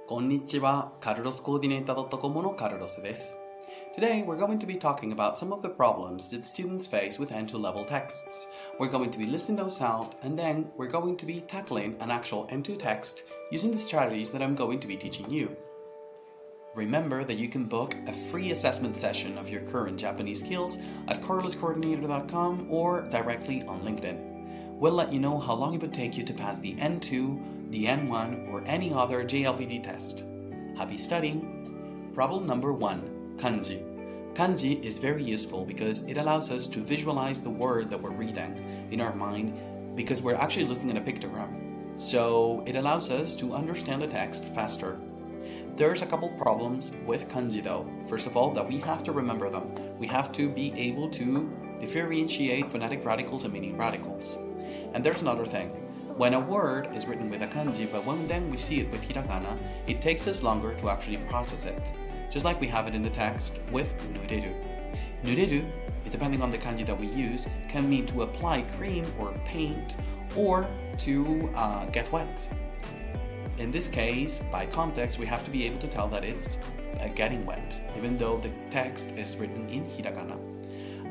こんにちは、カルロスコーディネーター .com のカルロスです。Today, we're going to be talking about some of the problems that students face with N2 level texts. We're going to be listing those out, and then we're going to be tackling an actual N2 text using the strategies that I'm going to be teaching you. Remember that you can book a free assessment session of your current Japanese skills at carloscoordinator.com or directly on LinkedIn. We'll let you know how long it would take you to pass the N2, the N1, or any other JLPT test. Happy studying! Problem number 1, Kanji. Kanji is very useful because it allows us to visualize the word that we're reading in our mind because we're actually looking at a pictogram. So it allows us to understand the text faster. There's a couple problems with kanji though. First of all, that we have to remember them. We have to be able to differentiate phonetic radicals and meaning radicals. And there's another thing. When a word is written with a kanji, but when then we see it with hiragana, it takes us longer to actually process it. Just like we have it in the text with nureru. Nureru, depending on the kanji that we use, can mean to apply cream or paint or to get wet. In this case, by context, we have to be able to tell that it's getting wet, even though the text is written in hiragana.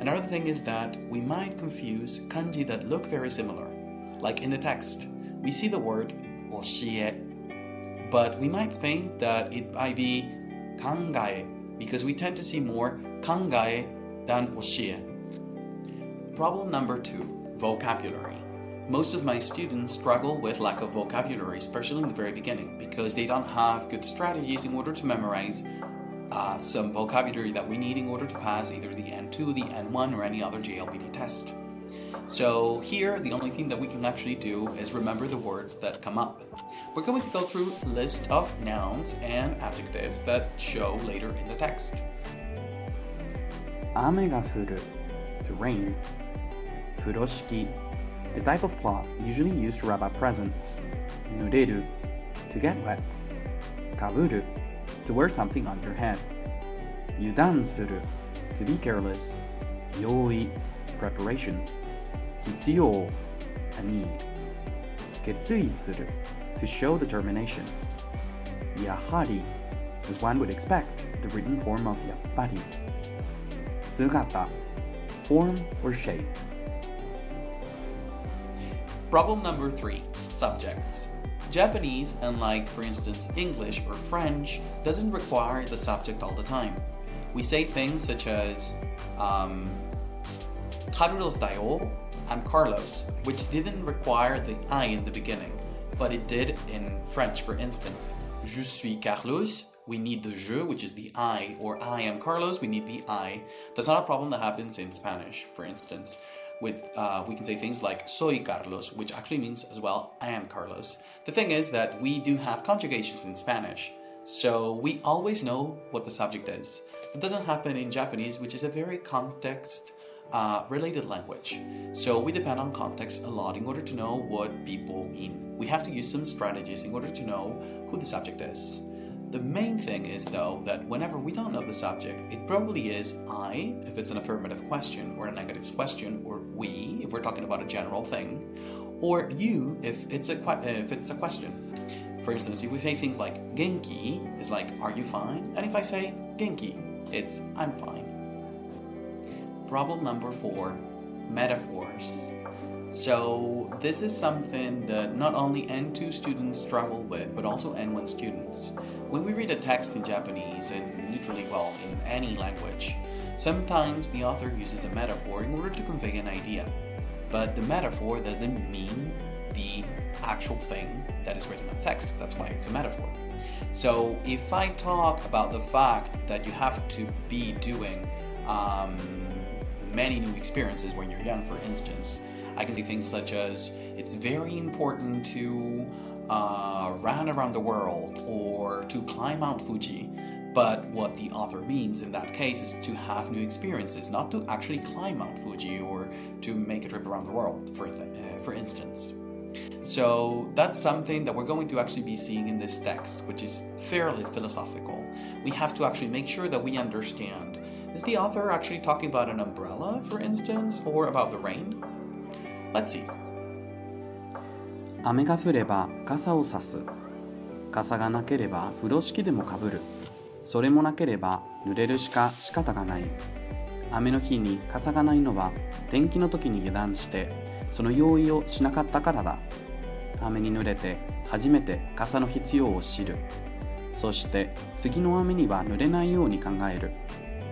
Another thing is that we might confuse kanji that look very similar. Like in the text, we see the word oshie, but we might think that it might be kangae, because we tend to see more kangae than oshie. Problem number 2, vocabulary. Most of my students struggle with lack of vocabulary, especially in the very beginning, because they don't have good strategies in order to memorize some vocabulary that we need in order to pass either the N2, the N1, or any other JLPT test. So here, the only thing that we can actually do is remember the words that come up. We're going to go through a list of nouns and adjectives that show later in the text. 雨が降る to rain. 風呂敷 a type of cloth usually used to wrap up presents. 濡れる to get wet. かぶる to wear something on your head. 油断する to be careless. 用意 preparations. 必要 a need. 決意する to show determination. やはり as one would expect, the written form of やっぱり. 姿 form or shape. Problem number 3, subjects. Japanese, unlike for instance English or French, doesn't require the subject all the time. We say things such as Carlos da yo, I'm Carlos, which didn't require the I in the beginning, but it did in French for instance. Je suis Carlos, we need the je, which is the I, or I am Carlos, we need the I. That's not a problem that happens in Spanish, for instance. With we can say things like soy Carlos, which actually means as well I am Carlos. The thing is that we do have conjugations in Spanish, so we always know what the subject is. That doesn't happen in Japanese, which is a very context related language. So we depend on context a lot in order to know what people mean. We have to use some strategies in order to know who the subject is. The main thing is though that whenever we don't know the subject, it probably is I if it's an affirmative question or a negative question, or we if we're talking about a general thing, or you if it's a question. For instance, if we say things like genki is like are you fine, and if I say genki, it's I'm fine. Problem number 4, metaphors. So this is something that not only N2 students struggle with, but also N1 students. When we read a text in Japanese, and literally, well, in any language, sometimes the author uses a metaphor in order to convey an idea. But the metaphor doesn't mean the actual thing that is written in the text. That's why it's a metaphor. So if I talk about the fact that you have to be doing many new experiences when you're young, for instance, I can say things such as it's very important to run around the world or to climb Mount Fuji. But what the author means in that case is to have new experiences, not to actually climb Mount Fuji or to make a trip around the world, for instance. So that's something that we're going to actually be seeing in this text, which is fairly philosophical. We have to actually make sure that we understand. Is the author actually talking about an umbrella, for instance, or about the rain? Let's see. 雨が降れば傘をさす傘がなければ風呂敷でもかぶる。それもなければ濡れるしか仕方がない。雨の日に傘がないのは天気の時に油断してその用意をしなかったからだ。雨に濡れて初めて傘の必要を知る。そして次の雨には濡れないように考える。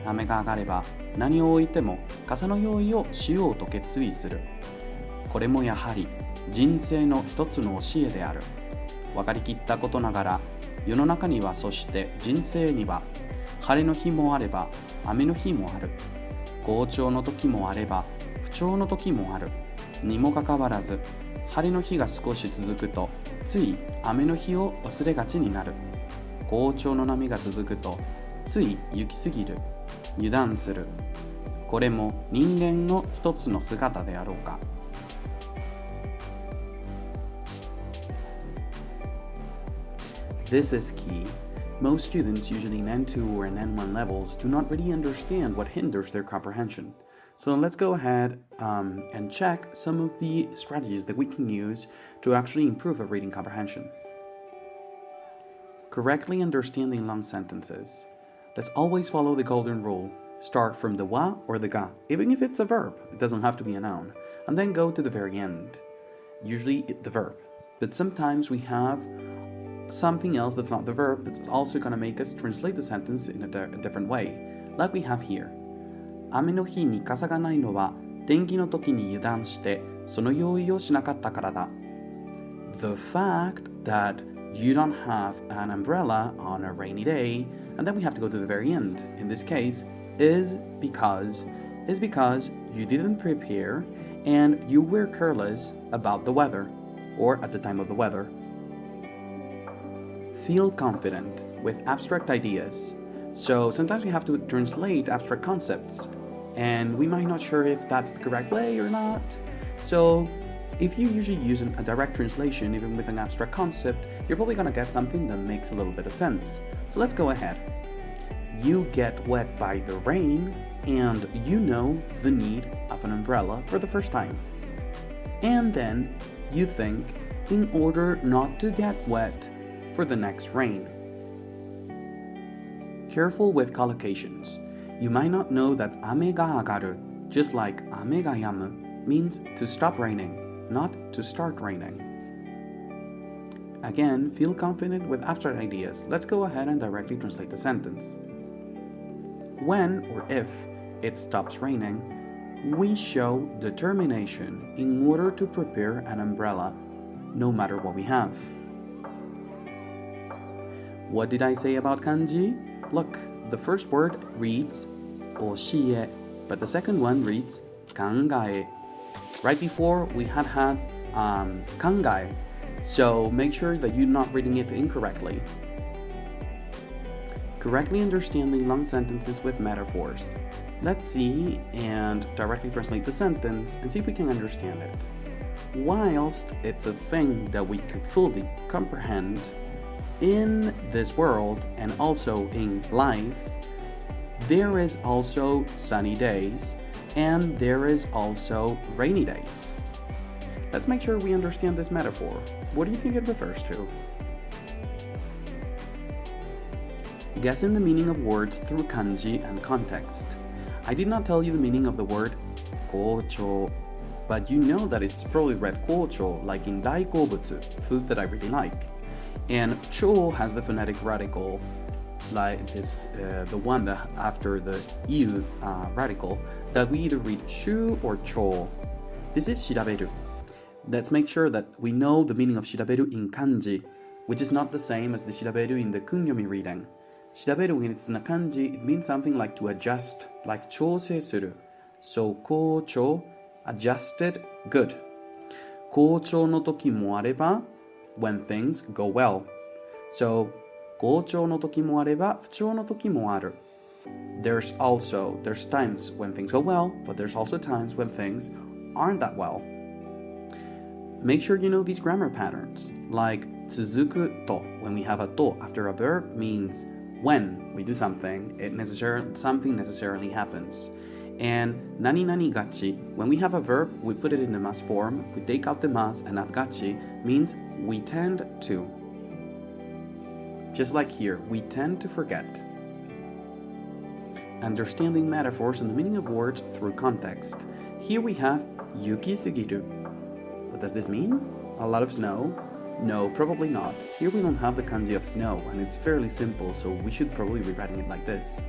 雨が上がれば何を置いても傘の用意をしようと決意する。これもやはり人生の一つの教えである。分かりきったことながら世の中にはそして人生には晴れの日もあれば雨の日もある。好調の時もあれば不調の時もある。にもかかわらず晴れの日が少し続くとつい雨の日を忘れがちになる。好調の波が続くとつい行き過ぎる。油断する。これも人間の一つの姿であろうか。This is key. Most students, usually in N2 or in N1 levels, do not really understand what hinders their comprehension. So let's go ahead and check some of the strategies that we can use to actually improve our reading comprehension. Correctly understanding long sentences. Let's always follow the golden rule. Start from the wa or the ga, even if it's a verb. It doesn't have to be a noun. And then go to the very end. Usually the verb. But sometimes we have something else that's not the verb that's also going to make us translate the sentence in a different way, like we have here. 雨の日に傘がないのは天気の時に油断してその用意をしなかったからだ。The fact that you don't have an umbrella on a rainy day, and then we have to go to the very end, in this case, is because you didn't prepare and you were careless about the weather, or at the time of the weather. Feel confident with abstract ideas. So sometimes we have to translate abstract concepts, and we might not sure if that's the correct way or not. So if you usually use a direct translation, even with an abstract concept, you're probably going to get something that makes a little bit of sense. So let's go ahead. You get wet by the rain, and you know the need of an umbrella for the first time. And then you think, in order not to get wet for the next rain. Careful with collocations. You might not know that 雨が上がる, just like 雨が止む, means to stop raining, not to start raining. Again, feel confident with abstract ideas. Let's go ahead and directly translate the sentence. When or if it stops raining, we show determination in order to prepare an umbrella, no matter what we have. What did I say about kanji? Look, the first word reads 教え, but the second one reads 考え. Right before we had 考え, so make sure that you're not reading it incorrectly. Correctly understanding long sentences with metaphors. Let's see and directly translate the sentence and see if we can understand it. Whilst it's a thing that we can fully comprehend, in this world and also in life, there is also sunny days and there is also rainy days. Let's make sure we understand this metaphor. What do you think it refers to? Guessing the meaning of words through kanji and context. I did not tell you the meaning of the word 好調, but you know that it's probably read 好調, like in 大好物, food that I really like. And 調 has the phonetic radical, like this, the one that after the u radical, that we either read shu or cho. This is shiraberu. Let's make sure that we know the meaning of shiraberu in kanji, which is not the same as the shiraberu in the kunyomi reading. Shiraberu, when it's in a kanji, it means something like to adjust, like 調整する. So 好調, adjusted, good. 好調の時もあれば, when things go well. So 好調の時もあれば不調の時もある. There's times when things go well, but there's also times when things aren't that well. Make sure you know these grammar patterns, like 続くと, when we have a to after a verb, means when we do something, something necessarily happens. And 何々がち, when we have a verb, we put it in the mas form, we take out the mas, and がち means we tend to. Just like here, we tend to forget. Understanding metaphors and the meaning of words through context. Here we have yuki sugiru. What does this mean? A lot of snow? No, probably not. Here we don't have the kanji of snow, and it's fairly simple, so we should probably be writing it like this.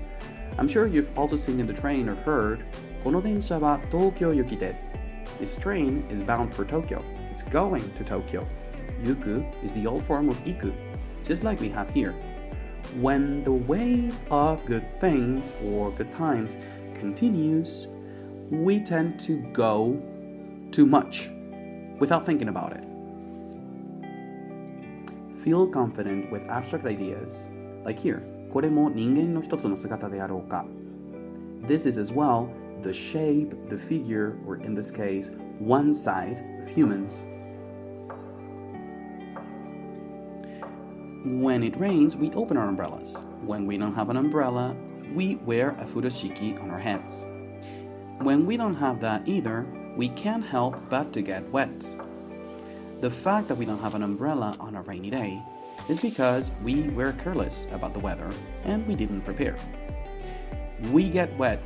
I'm sure you've also seen in the train or heard, この電車は東京行きです. This train is bound for Tokyo. It's going to Tokyo. Yuku is the old form of iku, just like we have here. When the wave of good things or good times continues, we tend to go too much without thinking about it. Feel confident with abstract ideas, like here, これも人間の一つの姿であろうか. This is as well the shape, the figure, or in this case, one side of humans. When it rains, we open our umbrellas. When we don't have an umbrella, we wear a furoshiki on our heads. When we don't have that either, we can't help but to get wet. The fact that we don't have an umbrella on a rainy day is because we were careless about the weather and we didn't prepare. We get wet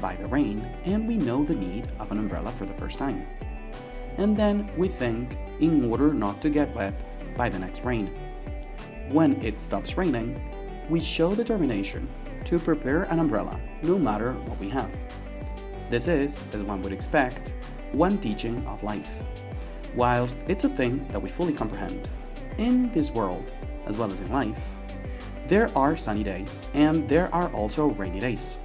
by the rain and we know the need of an umbrella for the first time. And then we think in order not to get wet by the next rain. When it stops raining, we show determination to prepare an umbrella no matter what we have. This is, as one would expect, one teaching of life. Whilst it's a thing that we fully comprehend, in this world, as well as in life, there are sunny days and there are also rainy days.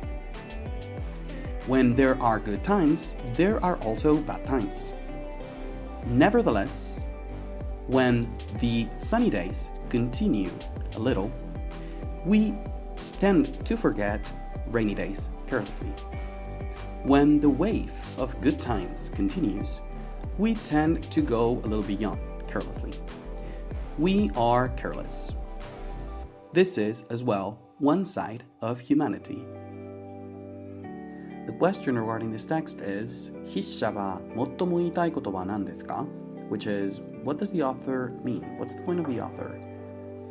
When there are good times, there are also bad times. Nevertheless, when the sunny days continue a little, we tend to forget rainy days carelessly. When the wave of good times continues, we tend to go a little beyond carelessly. We are careless. This is, as well, one side of humanity. The question regarding this text is, 筆者は最も言いたいことは何ですか? Which is, what does the author mean? What's the point of the author?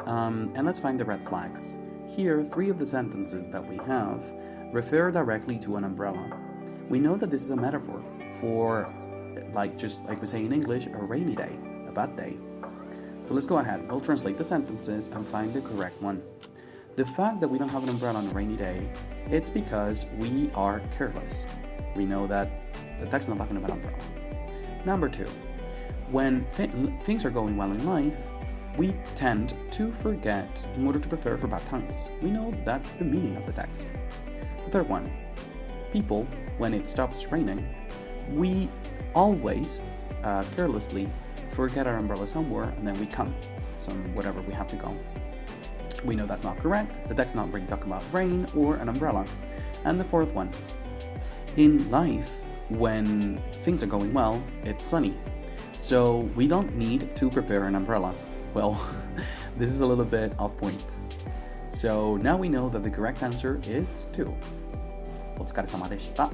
And let's find the red flags. Here, 3 of the sentences that we have refer directly to an umbrella. We know that this is a metaphor for, just like we say in English, a rainy day, a bad day. So let's go ahead. We'll translate the sentences and find the correct one. The fact that we don't have an umbrella on a rainy day, it's because we are careless. We know that the text is not talking about umbrella. Number 2, when things are going well in life, we tend to forget in order to prepare for bad times. We know that's the meaning of the text. The third one, people, when it stops raining, we always carelessly forget our umbrella somewhere and then we come whatever we have to go. We know that's not correct. The text is not really talking about rain or an umbrella. And the fourth one, in life, when things are going well, it's sunny. So we don't need to prepare an umbrella. Well, this is a little bit off point. So now we know that the correct answer is 2. お疲れ様でした。